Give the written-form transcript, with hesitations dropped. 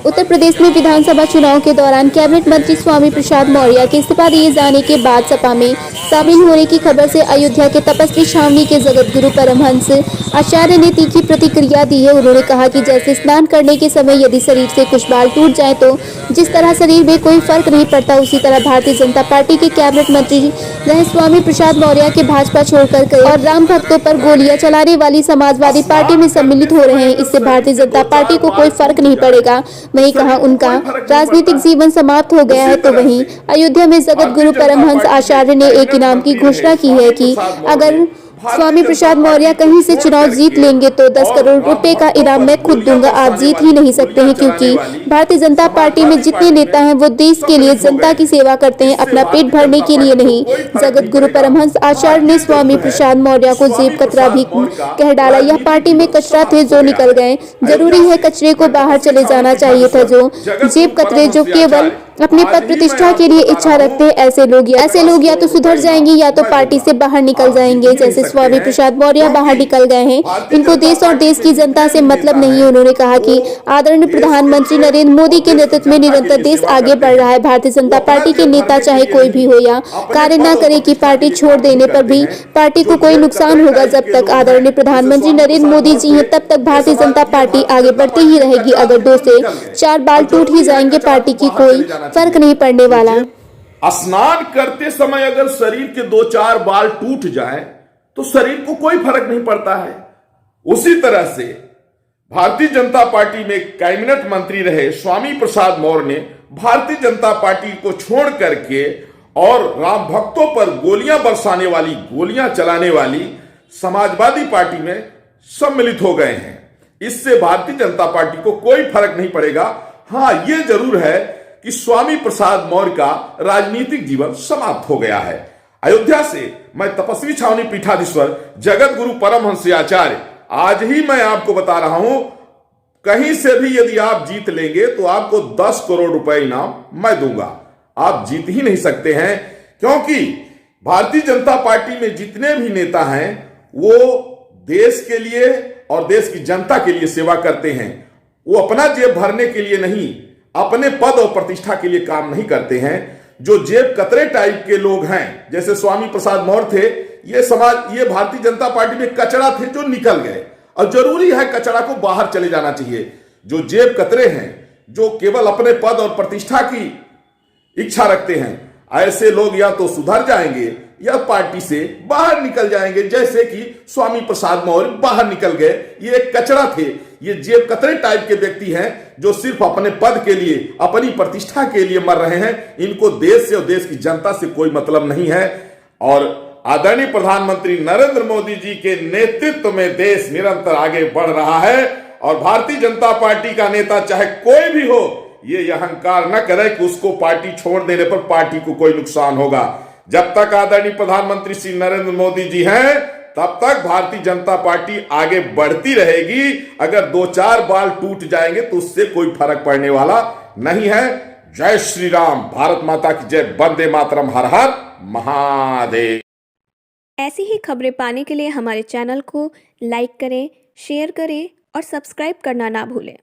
उत्तर प्रदेश में विधानसभा चुनाव के दौरान कैबिनेट मंत्री स्वामी प्रसाद मौर्य के इस्तीफा दिए जाने के बाद सपा में शामिल होने की खबर से अयोध्या के तपस्वी छावनी के जगत गुरु परमहंस आचार्य ने तीखी प्रतिक्रिया दी है। उन्होंने कहा कि जैसे स्नान करने के समय यदि शरीर से कुछ बाल टूट जाए तो जिस तरह शरीर में कोई फर्क नहीं पड़ता, उसी तरह भारतीय जनता पार्टी के कैबिनेट मंत्री रहे स्वामी प्रसाद मौर्य के भाजपा छोड़कर कई और राम भक्तों पर गोलियां चलाने वाली समाजवादी पार्टी में सम्मिलित हो रहे हैं। इससे भारतीय जनता पार्टी को कोई फर्क नहीं पड़ेगा। वहीं कहा उनका राजनीतिक जीवन समाप्त हो गया है। तो वहीं अयोध्या में जगत गुरु परमहंस आचार्य ने एक इनाम की घोषणा की है कि अगर स्वामी प्रसाद मौर्य कहीं से चुनाव जीत लेंगे तो 10 करोड़ रुपए का इनाम मैं खुद दूंगा। आप जीत ही नहीं सकते हैं, क्योंकि भारतीय जनता पार्टी में जितने नेता हैं वो देश के लिए, जनता की सेवा करते हैं, अपना पेट भरने के लिए नहीं। जगत गुरु परमहंस आचार्य ने स्वामी प्रसाद मौर्य को जेब कतरा भी कह डाला। यह पार्टी में कचरा थे जो निकल गए। जरूरी है कचरे को बाहर चले जाना चाहिए था। जो जेब कतरे जो केवल अपनी पद प्रतिष्ठा के लिए इच्छा रखते हैं, ऐसे लोग या तो सुधर जाएंगे या तो पार्टी से बाहर निकल जाएंगे। जैसे स्वामी प्रसाद मौर्य बाहर निकल गए हैं, इनको देश और देश की जनता से मतलब नहीं। उन्होंने कहा कि आदरणीय प्रधानमंत्री नरेंद्र मोदी के नेतृत्व में निरंतर देश आगे बढ़ रहा है। भारतीय जनता पार्टी के नेता चाहे कोई भी हो या कार्य न करे कि पार्टी छोड़ देने पर भी पार्टी को कोई नुकसान होगा। जब तक आदरणीय प्रधानमंत्री नरेंद्र मोदी जी हैं तब तक भारतीय जनता पार्टी आगे बढ़ती ही रहेगी। अगर 2 से 4 बाल टूट ही जाएंगे, पार्टी की कोई फर्क नहीं पड़ने वाला। स्नान करते समय अगर शरीर के 2-4 बाल टूट जाए तो शरीर को कोई फर्क नहीं पड़ता है। उसी तरह से भारतीय जनता पार्टी में कैबिनेट मंत्री रहे स्वामी प्रसाद मौर्य ने भारतीय जनता पार्टी को छोड़ करके और राम भक्तों पर गोलियां बरसाने वाली, गोलियां चलाने वाली समाजवादी पार्टी में सम्मिलित हो गए हैं। इससे भारतीय जनता पार्टी को कोई फर्क नहीं पड़ेगा। हां, यह जरूर है कि स्वामी प्रसाद मौर्य का राजनीतिक जीवन समाप्त हो गया है। अयोध्या से मैं तपस्वी छावनी पीठाधीश्वर जगत गुरु परमहंस आचार्य आज ही मैं आपको बता रहा हूं, कहीं से भी यदि आप जीत लेंगे तो आपको 10 करोड़ रुपए इनाम मैं दूंगा। आप जीत ही नहीं सकते हैं, क्योंकि भारतीय जनता पार्टी में जितने भी नेता हैं वो देश के लिए और देश की जनता के लिए सेवा करते हैं। वो अपना जेब भरने के लिए नहीं, अपने पद और प्रतिष्ठा के लिए काम नहीं करते हैं। जो जेब कतरे टाइप के लोग हैं, जैसे स्वामी प्रसाद मौर्य थे, ये भारतीय जनता पार्टी में कचरा थे जो निकल गए, और जरूरी है कचरा को बाहर चले जाना चाहिए। जो जेब कतरे हैं, जो केवल अपने पद और प्रतिष्ठा की इच्छा रखते हैं, ऐसे लोग या तो सुधर जाएंगे या पार्टी से बाहर निकल जाएंगे। जैसे कि स्वामी प्रसाद मौर्य बाहर निकल गए, ये एक कचरा थे। ये जेब कतरे टाइप के व्यक्ति हैं जो सिर्फ अपने पद के लिए, अपनी प्रतिष्ठा के लिए मर रहे हैं। इनको देश से और देश की जनता से कोई मतलब नहीं है। और आदरणीय प्रधानमंत्री नरेंद्र मोदी जी के नेतृत्व में देश निरंतर आगे बढ़ रहा है। और भारतीय जनता पार्टी का नेता चाहे कोई भी हो, ये अहंकार न करे कि उसको पार्टी छोड़ देने पर पार्टी को कोई नुकसान होगा। जब तक आदरणीय प्रधानमंत्री श्री नरेंद्र मोदी जी हैं, तब तक भारतीय जनता पार्टी आगे बढ़ती रहेगी। अगर 2-4 बाल टूट जाएंगे तो उससे कोई फर्क पड़ने वाला नहीं है। जय श्री राम, भारत माता की जय, वंदे मातरम, हर हर महादेव। ऐसी ही खबरें पाने के लिए हमारे चैनल को लाइक करें, शेयर करें और सब्सक्राइब करना ना भूलें।